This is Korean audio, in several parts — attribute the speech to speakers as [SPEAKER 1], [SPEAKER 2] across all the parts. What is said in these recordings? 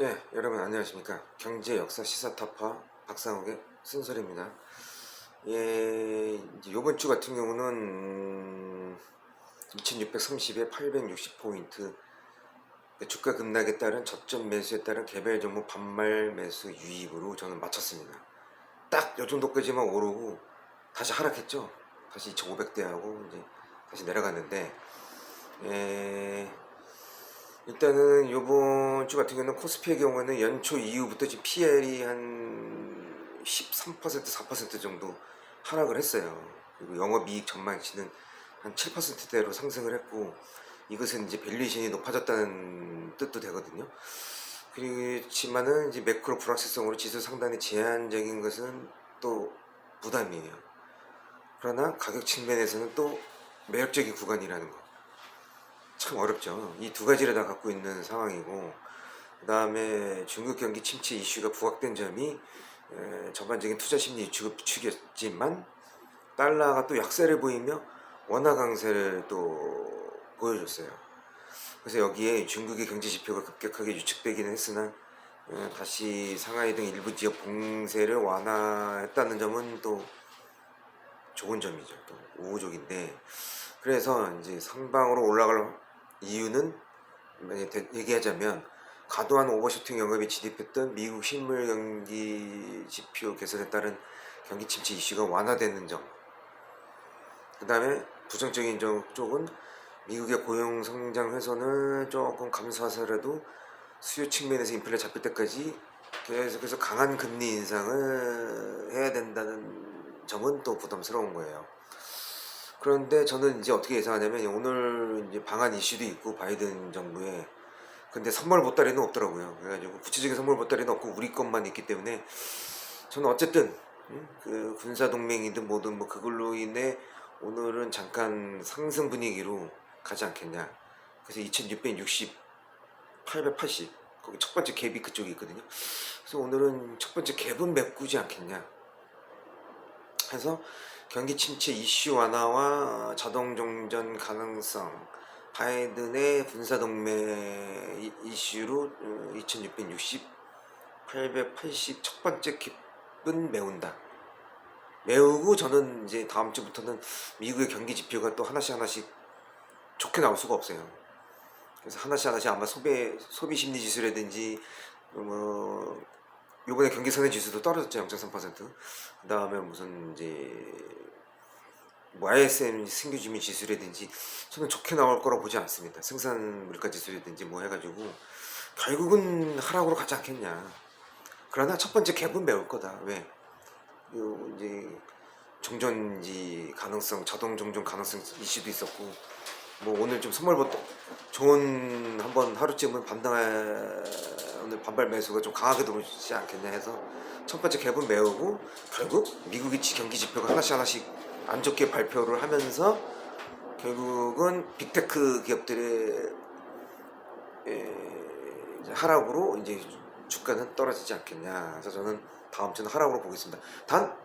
[SPEAKER 1] 예, 여러분 안녕하십니까. 경제 역사 시사 타파 박상욱의 순서입니다. 예, 이제 요번 주 같은 경우는 2630에 860포인트 주가 급락에 따른 저점 매수에 따른 개별 종목 반말 매수 유입으로 저는 마쳤습니다. 딱 요 정도까지만 오르고 다시 하락했죠. 다시 2500대 하고 이제 다시 내려갔는데, 예, 일단은 요번 주 같은 경우는 코스피의 경우에는 연초 이후부터 지금 PL이 한 13%, 4% 정도 하락을 했어요. 그리고 영업이익 전망치는 한 7%대로 상승을 했고, 이것은 이제 밸류에이션이 높아졌다는 뜻도 되거든요. 그렇지만은 이제 매크로 불확실성으로 지수 상단에 제한적인 것은 또 부담이에요. 그러나 가격 측면에서는 또 매력적인 구간이라는 거. 참 어렵죠. 이 두 가지를 다 갖고 있는 상황이고, 그 다음에 중국 경기 침체 이슈가 부각된 점이 전반적인 투자 심리 위축을 부추겼지만, 달러가 또 약세를 보이며 원화 강세를 또 보여줬어요. 그래서 여기에 중국의 경제 지표가 급격하게 유축되기는 했으나 다시 상하이 등 일부 지역 봉쇄를 완화했다는 점은 또 좋은 점이죠. 또 우호적인데, 그래서 이제 상방으로 올라갈 이유는 얘기하자면, 과도한 오버슈팅 영업에 진입했던 미국 실물 경기 지표 개선에 따른 경기 침체 이슈가 완화되는 점, 그 다음에 부정적인 쪽은 미국의 고용 성장 훼손을 조금 감소하서라도 수요 측면에서 인플레 잡힐 때까지 계속해서 강한 금리 인상을 해야 된다는 점은 또 부담스러운 거예요. 그런데 저는 이제 어떻게 예상하냐면, 오늘 이제 방한 이슈도 있고 바이든 정부에, 근데 선물 보따리는 없더라고요. 그래가지고 구체적인 선물 보따리는 없고 우리 것만 있기 때문에, 저는 어쨌든 그 군사 동맹이든 뭐든 뭐 그걸로 인해 오늘은 잠깐 상승 분위기로 가지 않겠냐. 그래서 2660, 880, 거기 첫 번째 갭이 그쪽에 있거든요. 그래서 오늘은 첫 번째 갭은 메꾸지 않겠냐 해서, 경기 침체 이슈 완화와 자동 종전 가능성, 바이든의 군사동맹 이슈로 2660, 880 첫 번째 깁은 메운다. 메우고 저는 이제 다음 주부터는 미국의 경기 지표가 또 하나씩 하나씩 좋게 나올 수가 없어요. 그래서 하나씩 하나씩 아마 소비 심리 지수라든지, 뭐 요번에 경기 선행 지수도 떨어졌죠. 0.3%. 그 다음에 무슨 이제 뭐 ISM 신규 주민 지수라든지 저는 좋게 나올 거라고 보지 않습니다. 생산 물가 지수라든지 뭐 해가지고 결국은 하락으로 가지 않겠냐. 그러나 첫 번째 갭은 메울 거다. 왜? 요 이제 종전지 가능성, 자동 종전 가능성 이슈도 있었고, 뭐 오늘 좀 선물부터 좋은 한번 하루쯤은 오늘 반발 매수가 좀 강하게 들어오지 않겠냐 해서 첫 번째 갭은 메우고, 결국 미국의 경기 지표가 하나씩 하나씩 안 좋게 발표를 하면서 결국은 빅테크 기업들의 이제 하락으로 이제 주가는 떨어지지 않겠냐. 그래서 저는 다음 주는 하락으로 보겠습니다. 단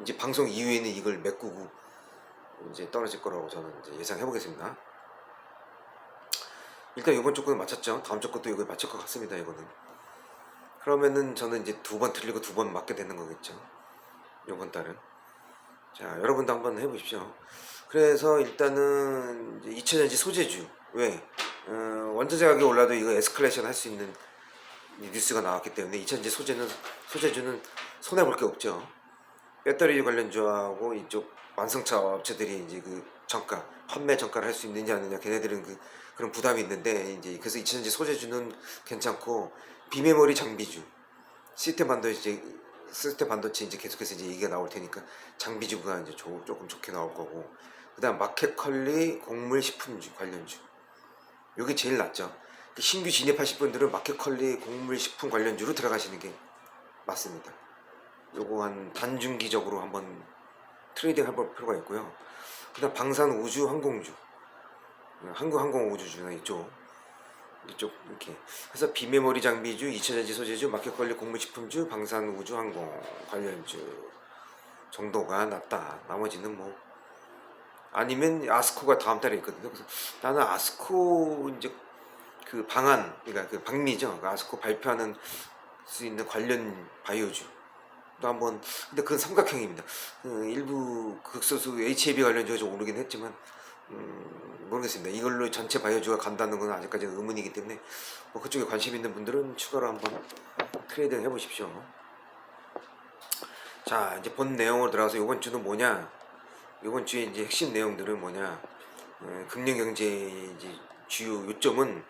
[SPEAKER 1] 이제 방송 이후에는 이걸 메꾸고 이제 떨어질 거라고 저는 이제 예상해 보겠습니다. 일단 이번 주 거는 맞췄죠. 다음 주 것도 이거 맞출 것 같습니다. 이거는. 그러면은 저는 이제 두 번 틀리고 두 번 맞게 되는 거겠죠. 이번 달은. 자, 여러분도 한번 해보십시오. 그래서 일단은 이제 2차전지 소재주. 왜? 원자재 가격이 올라도 이거 에스컬레이션 할 수 있는 뉴스가 나왔기 때문에 2차전지 소재주는 손해볼 게 없죠. 배터리 관련주하고 이쪽 완성차 업체들이 이제 그 판매 정가를 할 수 있느냐 안 느냐, 걔네들은 그런 부담이 있는데, 이제 그래서 2차전지 소재주는 괜찮고, 비메모리 장비주, 시스템 반도체 이제 계속해서 이제 얘기가 나올 테니까 장비주가 이제 조금 좋게 나올 거고, 그다음 마켓컬리 곡물 식품주 관련주, 요게 제일 낫죠. 신규 진입하실 분들은 마켓컬리 곡물 식품 관련주로 들어가시는 게 맞습니다. 요거 한 단중기적으로 한번 트레이딩 해볼 필요가 있고요. 그다음 방산 우주 항공주, 한국 항공 우주주나 이쪽 이렇게 해서 비메모리 장비주, 2차전지 소재주, 마켓컬리 곡물식품주, 방산 우주 항공 관련주 정도가 낫다. 나머지는 뭐, 아니면 아스코가 다음 달에 있거든요. 그래서 나는 아스코 이제 그 방안, 그러니까 그 방미죠. 그 아스코 발표하는 수 있는 관련 바이오주 또 한번, 근데 그건 삼각형입니다. 일부 극소수 HAB 관련주가 좀 오르긴 했지만 모르겠습니다. 이걸로 전체 바이오주가 간다는 건 아직까지는 의문이기 때문에 뭐 그쪽에 관심 있는 분들은 추가로 한번 트레이드 해보십시오. 자, 이제 본 내용으로 들어가서 이번 주는 뭐냐, 이번 주에 이제 핵심 내용들은 뭐냐, 금융경제 이제 주요 요점은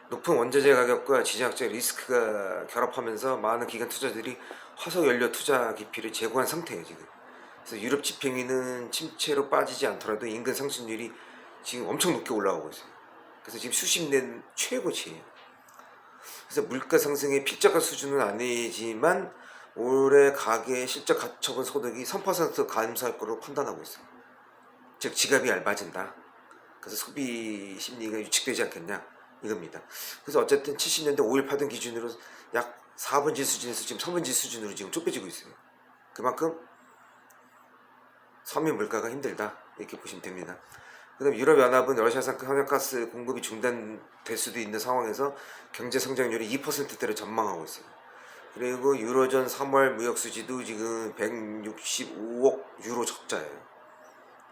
[SPEAKER 1] 높은 원자재 가격과 지정학적 리스크가 결합하면서 많은 기관 투자들이 화석연료 투자 기피를 제고한 상태예요 지금. 그래서 유럽 집행위는 침체로 빠지지 않더라도 인근 상승률이 지금 엄청 높게 올라가고 있어요. 그래서 지금 수십 년 최고치예요. 그래서 물가 상승의 필적한 수준은 아니지만 올해 가계 실적 가처분 소득이 3% 감소할 것으로 판단하고 있어요. 즉 지갑이 얇아진다. 그래서 소비 심리가 유축되지 않겠냐 이겁니다. 그래서 어쨌든 70년대 5일 파동 기준으로 약 4분지 수준에서 지금 3분지 수준으로 지금 좁혀지고 있어요. 그만큼 서민 물가가 힘들다 이렇게 보시면 됩니다. 그 다음 유럽연합은 러시아산 현역가스 공급이 중단될 수도 있는 상황에서 경제 성장률이 2%대로 전망하고 있어요. 그리고 유로존 3월 무역수지도 지금 165억 유로 적자예요.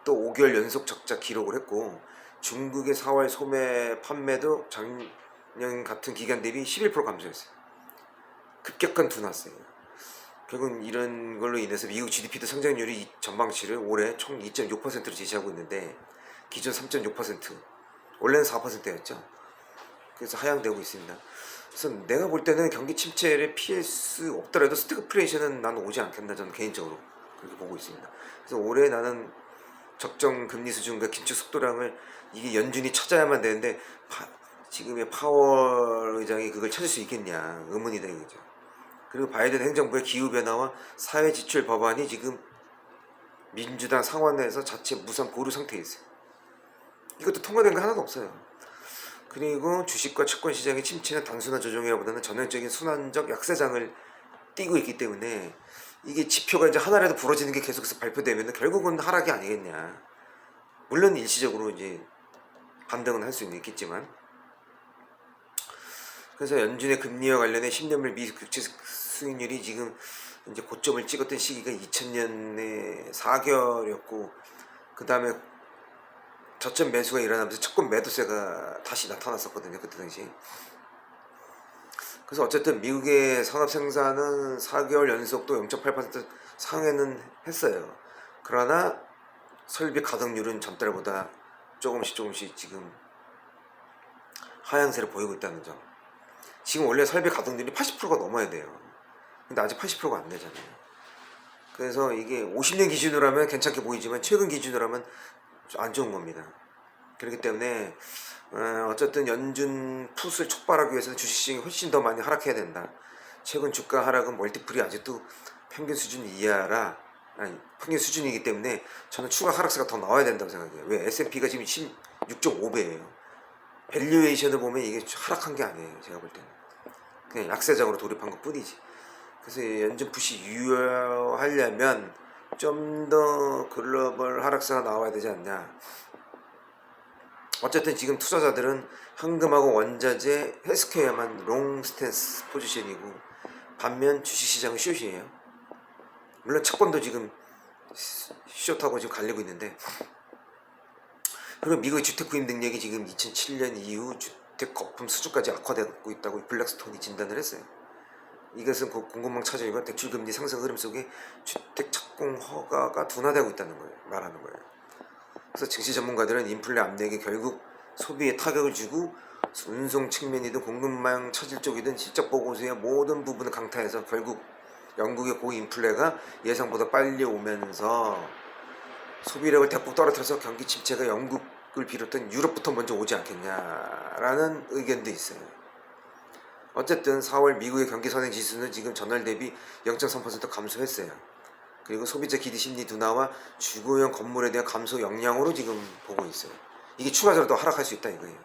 [SPEAKER 1] 또 5개월 연속 적자 기록을 했고, 중국의 4월 소매 판매도 작년 같은 기간 대비 11% 감소했어요. 급격한 둔화세예요. 결국은 이런 걸로 인해서 미국 GDP도 성장률이 전망치를 올해 총 2.6%로 제시하고 있는데 기존 3.6%, 원래는 4%였죠. 그래서 하향되고 있습니다. 그래서 내가 볼 때는 경기 침체를 피할 수 없더라도 스태그플레이션은 나는 오지 않겠나, 저는 개인적으로 그렇게 보고 있습니다. 그래서 올해 나는 적정 금리 수준과 긴축 속도량을 이게 연준이 찾아야만 되는데 지금의 파월 의장이 그걸 찾을 수 있겠냐 의문이다 이거죠. 그리고 바이든 행정부의 기후변화와 사회지출 법안이 지금 민주당 상원에서 자체 무산 보류 상태에 있어요. 이것도 통과된 거 하나도 없어요. 그리고 주식과 채권 시장의 침체는 단순한 조정이라보다는 전형적인 순환적 약세장을 띄고 있기 때문에 이게 지표가 이제 하나라도 부러지는 게 계속해서 발표되면 결국은 하락이 아니겠냐. 물론 일시적으로 이제 반등은 할 수는 있겠지만. 그래서 연준의 금리와 관련해 10년물 미 국채 수익률이 지금 이제 고점을 찍었던 시기가 2000년에 4개월이었고, 그 다음에 저점 매수가 일어나면서 채권 매도세가 다시 나타났었거든요 그때 당시. 그래서 어쨌든 미국의 산업 생산은 4개월 연속 또 0.8% 상회는 했어요. 그러나 설비 가동률은 전달보다 조금씩 지금 하향세를 보이고 있다는 점. 지금 원래 설비 가동률이 80%가 넘어야 돼요. 근데 아직 80%가 안 되잖아요. 그래서 이게 50년 기준으로 하면 괜찮게 보이지만 최근 기준으로 하면 안 좋은 겁니다. 그렇기 때문에 어쨌든 연준 풋을 촉발하기 위해서는 주식시장이 훨씬 더 많이 하락해야 된다. 최근 주가 하락은 멀티플이 아직도 평균 수준 이하라, 아니 평균 수준이기 때문에 저는 추가 하락세가 더 나와야 된다고 생각해요. 왜? S&P가 지금 16.5배예요. 밸류에이션을 보면 이게 하락한 게 아니에요. 제가 볼 때는 그냥 약세장으로 돌입한 것 뿐이지. 그래서 연준 풋이 유효하려면 좀 더 글로벌 하락세가 나와야 되지 않냐. 어쨌든 지금 투자자들은 현금하고 원자재, 헬스케어만 롱 스탠스 포지션이고, 반면 주식시장은 숏이에요. 물론 채권도 지금 숏하고 지금 갈리고 있는데, 그리고 미국의 주택 구입 능력이 지금 2007년 이후 주택 거품 수준까지 악화되고 있다고 블랙스톤이 진단을 했어요. 이것은 공급망 차질과 대출금리 상승 흐름 속에 주택 착공 허가가 둔화되고 있다는 거예요. 말하는 거예요. 그래서 증시 전문가들은 인플레 압력이 결국 소비에 타격을 주고 운송 측면이든 공급망 차질 쪽이든 실적 보고서의 모든 부분을 강타해서 결국 영국의 고인플레가 예상보다 빨리 오면서 소비력을 대폭 떨어뜨려서 경기 침체가 영국을 비롯한 유럽부터 먼저 오지 않겠냐라는 의견도 있어요. 어쨌든 4월 미국의 경기 선행 지수는 지금 전월 대비 0.3% 감소했어요. 그리고 소비자 기대 심리 둔화와 주거용 건물에 대한 감소 영향으로 지금 보고 있어요. 이게 추가적으로 더 하락할 수 있다 이거예요.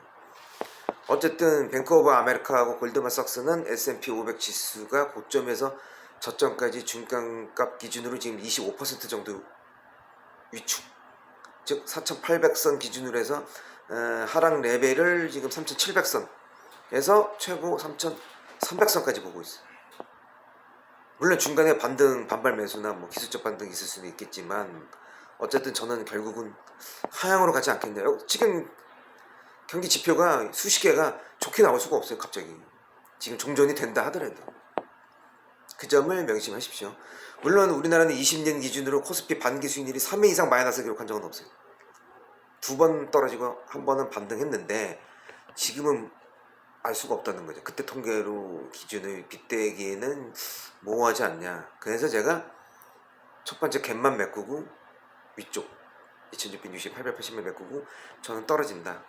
[SPEAKER 1] 어쨌든 뱅크 오브 아메리카하고 골드만삭스는 S&P 500 지수가 고점에서 저점까지 중간값 기준으로 지금 25% 정도 위축, 즉 4,800선 기준으로 해서 하락 레벨을 지금 3,700선 그래서 최고 3,300선까지 보고 있어요. 물론 중간에 반발 매수나 뭐 기술적 반등이 있을 수는 있겠지만 어쨌든 저는 결국은 하향으로 가지 않겠네요. 지금 경기 지표가 수십 개가 좋게 나올 수가 없어요. 갑자기 지금 종전이 된다 하더라도 그 점을 명심하십시오. 물론 우리나라는 20년 기준으로 코스피 반기 수익률이 3회 이상 마이너스 기록한 적은 없어요. 2번 떨어지고 한 번은 반등했는데 지금은 알 수가 없다는 거죠. 그때 통계로 기준을 빗대기에는 모호하지 않냐. 그래서 제가 첫 번째 갭만 메꾸고 위쪽 2660, 880만 메꾸고 저는 떨어진다.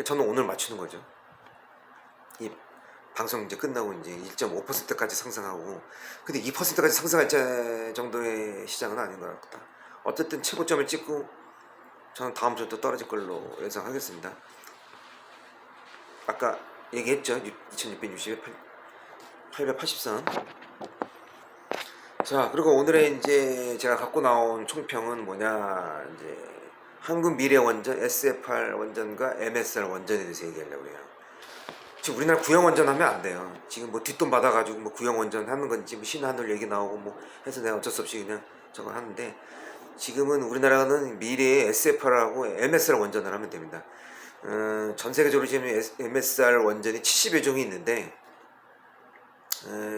[SPEAKER 1] 저는 오늘 맞추는 거죠. 이 방송 이제 끝나고 이제 1.5%까지 상승하고, 근데 2%까지 상승할 정도의 시장은 아닌 것 같다. 어쨌든 최고점을 찍고 저는 다음 주도 떨어질 걸로 예상하겠습니다. 아까 얘기했죠. 2660에 880선. 자, 그리고 오늘의 이제 제가 갖고 나온 총평은 뭐냐, 이제 한국미래원전, SFR 원전과 MSR 원전에 대해서 얘기하려고 해요. 지금 우리나라 구형원전 하면 안 돼요. 지금 뭐 뒷돈 받아가지고 뭐 구형원전 하는 건지 뭐 신한울 얘기 나오고 뭐 해서 내가 어쩔 수 없이 그냥 저거 하는데, 지금은 우리나라는 미래의 SFR하고 MSR 원전을 하면 됩니다. 전 세계적으로 지금 MSR 원전이 70여 종이 있는데,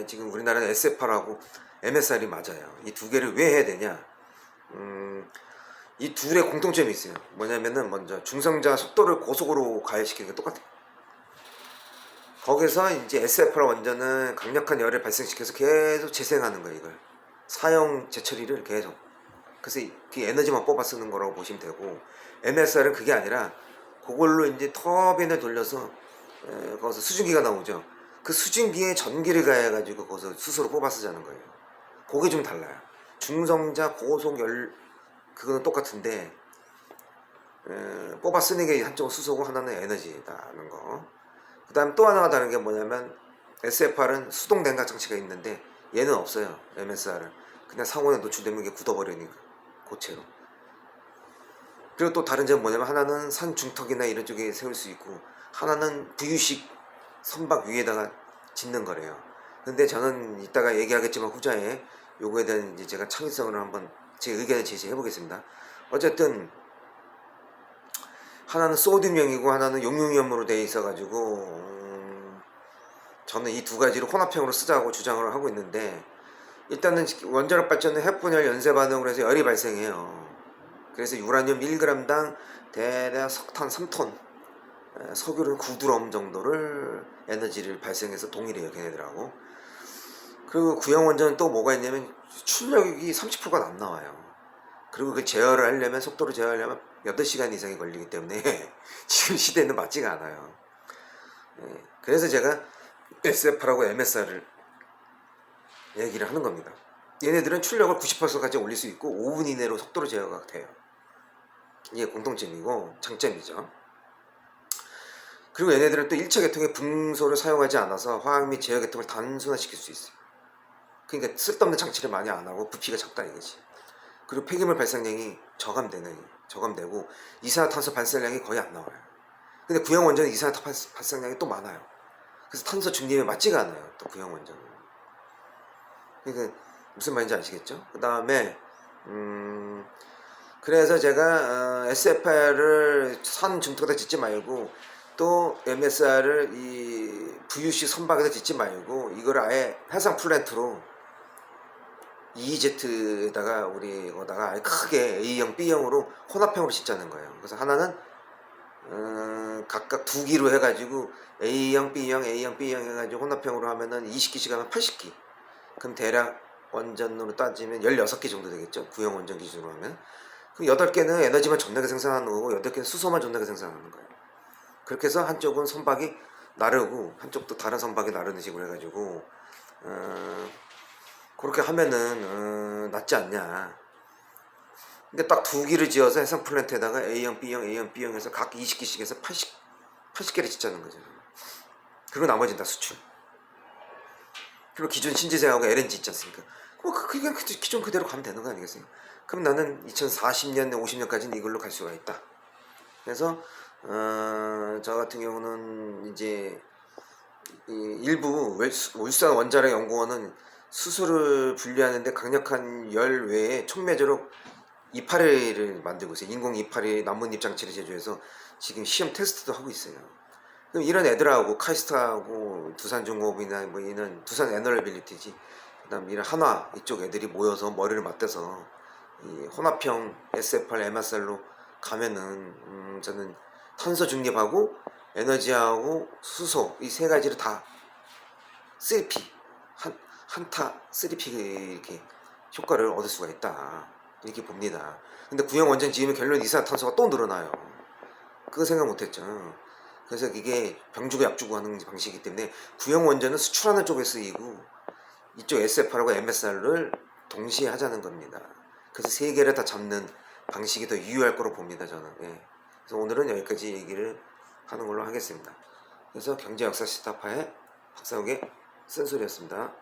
[SPEAKER 1] 지금 우리나라는 SFR하고 MSR이 맞아요. 이 두 개를 왜 해야 되냐? 이 둘의 공통점이 있어요. 뭐냐면은 먼저 중성자 속도를 고속으로 가열시키는 게 똑같아요. 거기서 이제 SFR 원전은 강력한 열을 발생시켜서 계속 재생하는 거예요. 이걸 사용 재처리를 계속. 그래서 그 에너지만 뽑아 쓰는 거라고 보시면 되고, MSR은 그게 아니라 그걸로 이제 터빈을 돌려서 거기서 수증기가 나오죠. 그 수증기에 전기를 가해가지고 거기서 수소로 뽑아 쓰자는 거예요. 그게 좀 달라요. 중성자 고속열 그거는 똑같은데 뽑아 쓰는 게 한쪽은 수소고 하나는 에너지다는 거. 그 다음 또 하나가 다른 게 뭐냐면 SFR은 수동 냉각 장치가 있는데 얘는 없어요. MSR은 그냥 상온에 노출되면 이게 굳어버리니까 고체로. 그리고 또 다른 점은 뭐냐면 하나는 산 중턱이나 이런 쪽에 세울 수 있고 하나는 V식 선박 위에다가 짓는 거래요. 근데 저는 이따가 얘기하겠지만 후자에 요거에 대한 이제 제가 창의성을 한번 제 의견을 제시해 보겠습니다. 어쨌든 하나는 소듐형이고 하나는 용융염으로 되어 있어 가지고 저는 이 두 가지를 혼합형으로 쓰자고 주장을 하고 있는데, 일단은 원자력 발전은 핵분열 연쇄 반응으로 해서 열이 발생해요. 그래서 유라늄 1g당 대략 석탄 3톤, 석유는 9드럼 정도를 에너지를 발생해서 동일해요, 걔네들하고. 그리고 구형원전은 또 뭐가 있냐면 출력이 30%가 안 나와요. 그리고 그 제어를 하려면, 속도를 제어하려면 8시간 이상이 걸리기 때문에 지금 시대에는 맞지가 않아요. 그래서 제가 SFR하고 MSR을 얘기를 하는 겁니다. 얘네들은 출력을 90%까지 올릴 수 있고 5분 이내로 속도로 제어가 돼요. 이게 공통점이고 장점이죠. 그리고 얘네들은 또 1차 계통의 분소를 사용하지 않아서 화학 및 제어 계통을 단순화시킬 수 있어요. 그러니까 쓸데없는 장치를 많이 안 하고 부피가 적다 이거지. 그리고 폐기물 발생량이 저감되고 이산화탄소 발생량이 거의 안 나와요. 근데 구형원전은 이산화탄소 발생량이 또 많아요. 그래서 탄소 중립에 맞지가 않아요. 또 구형원전은. 그러니까 무슨 말인지 아시겠죠? 그 다음에 그래서 제가 SFR을 산 중턱에다 짓지 말고 또 MSR을 이 VUC 선박에다 짓지 말고 이걸 아예 해상 플랜트로 EEZ에다가 우리 거다가 아예 크게 A형, B형으로 혼합형으로 짓자는 거예요. 그래서 하나는 각각 2기로 해가지고 A형, B형, A형, B형 해가지고 혼합형으로 하면은 20기씩 하면 80기. 그럼 대략 원전으로 따지면 16기 정도 되겠죠. 구형 원전 기준으로 하면. 그럼 8개는 에너지만 존나게 생산하는 거고 8개는 수소만 존나게 생산하는 거예요. 그렇게 해서 한쪽은 선박이 나르고 한쪽도 다른 선박이 나르는 식으로 해가지고 그렇게 하면은 낫지 않냐. 근데 딱 2기를 지어서 해상 플랜트에다가 A형, B형, A형, B형 해서 각 20기씩 해서 80개를 짓자는 거죠. 그리고 나머지는 다 수출. 그리고 기존 신재생하고 LNG 있지 않습니까? 그냥 기존 그대로 가면 되는 거 아니겠어요? 그럼 나는 2040년, 50년까지는 이걸로 갈 수가 있다. 그래서 저 같은 경우는 이제 일부 울산 원자력 연구원은 수소를 분리하는데 강력한 열 외에 촉매제로 이파리를 만들고 있어요. 인공 이파리 나뭇잎 장치를 제조해서 지금 시험 테스트도 하고 있어요. 그럼 이런 애들하고 카이스트하고 두산중공업이나 뭐 이런 두산 에너빌리티지, 그다음 이런 한화 이쪽 애들이 모여서 머리를 맞대서 이 혼합형 SFR MSR로 가면은 저는 탄소 중립하고 에너지하고 수소 이 세 가지를 다 3P 한타 3P 이렇게 효과를 얻을 수가 있다 이렇게 봅니다. 근데 구형 원전 지으면 결론 이산화탄소가 또 늘어나요. 그거 생각 못했죠. 그래서 이게 병주고 약주고 하는 방식이기 때문에 구형 원전은 수출하는 쪽에 쓰이고 이쪽 SFR하고 MSR을 동시에 하자는 겁니다. 그래서 세 개를 다 잡는 방식이 더 유효할 거로 봅니다, 저는. 예. 그래서 오늘은 여기까지 얘기를 하는 걸로 하겠습니다. 그래서 경제 역사 시타파의 박사욱의 쓴소리였습니다.